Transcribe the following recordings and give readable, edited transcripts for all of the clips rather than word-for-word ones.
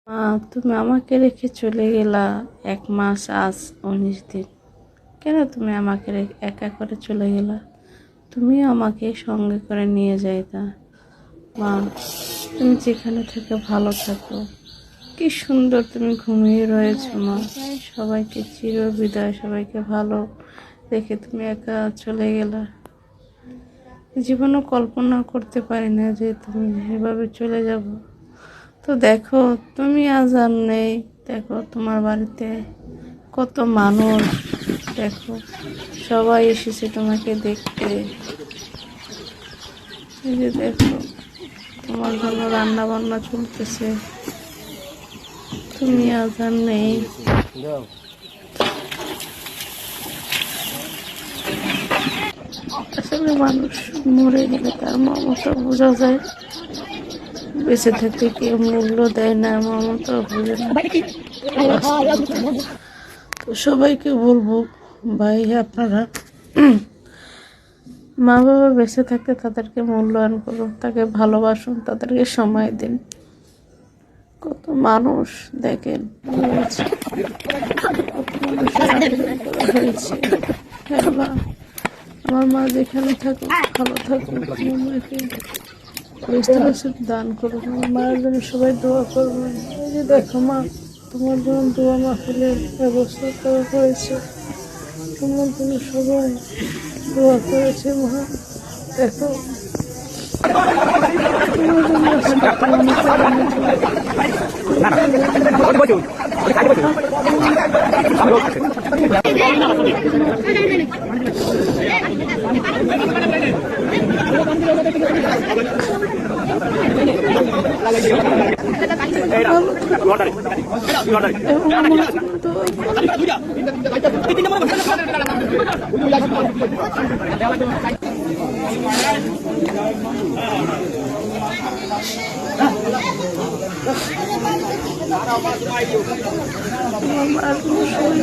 মা, তুমি আমাকে রেখে চলে গেলা 1 মাস আজ 19 দিন। কেন তুমি আমাকে একা করে চলে গেলা? তুমি আমাকে সঙ্গে করে নিয়ে যাইতা। মা, তুমি যেখানে থেকে ভালো থাকো। কি সুন্দর তুমি ঘুমিয়ে রয়েছো মা। সবাইকে চির বিদায়, সবাইকে ভালো রেখে তুমি একা চলে গেলা। জীবনও কল্পনা করতে পারি না যে তুমি এভাবে চলে যাবো। তো দেখো, তুমি আজ আর নেই। দেখো তোমার বাড়িতে কত মানুষ, দেখো সবাই এসেছে তোমাকে দেখতে। এই যে দেখো, তোমার জন্য রান্না বান্না চলতেছে। তুমি আজ আর নেই। আসলে মানুষ মরে গেলে তার মমতা বোঝা যায়, বেঁচে থাকতে কেউ মূল্য দেয় না, মমতা বোঝে না। তো সবাইকে বলবো, ভাই আপনারা মা বাবা বেঁচে থাকতে তাদেরকে মূল্যায়ন করুন, তাকে ভালোবাসুন, তাদেরকে সময় দিন। কত মানুষ দেখেন হয়েছে। হ্যাঁ মা, আমার মা যেখানে থাকুক ভালো থাকুক, আমার মাকে দান করুন। আমার মায়ের জন্য সবাই দোয়া করবেন। এই যে দেখো মা, তোমার জন্য দোয়া মাহফিলের ব্যবস্থা করা হয়েছে। তোমার জন্য সবাই দোয়া করেছে মা। দেখো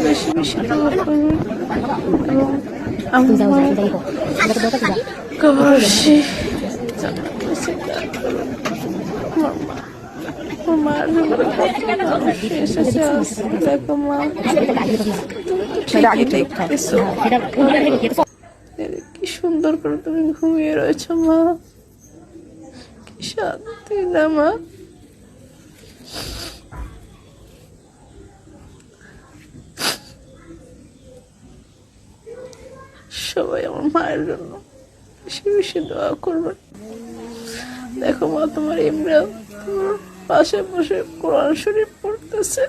বেশি বেশি দোয়া করবেন এবং কি সুন্দর করে তুমি ঘুমিয়ে রয়েছো মা। কি শান্তি না মা। সবাই আমার মায়ের জন্য বেশি বেশি দোয়া করবেন। দেখো মা, তোমার ইমরান তোমার পাশে বসে কোরআন শরীফ পড়তেছে।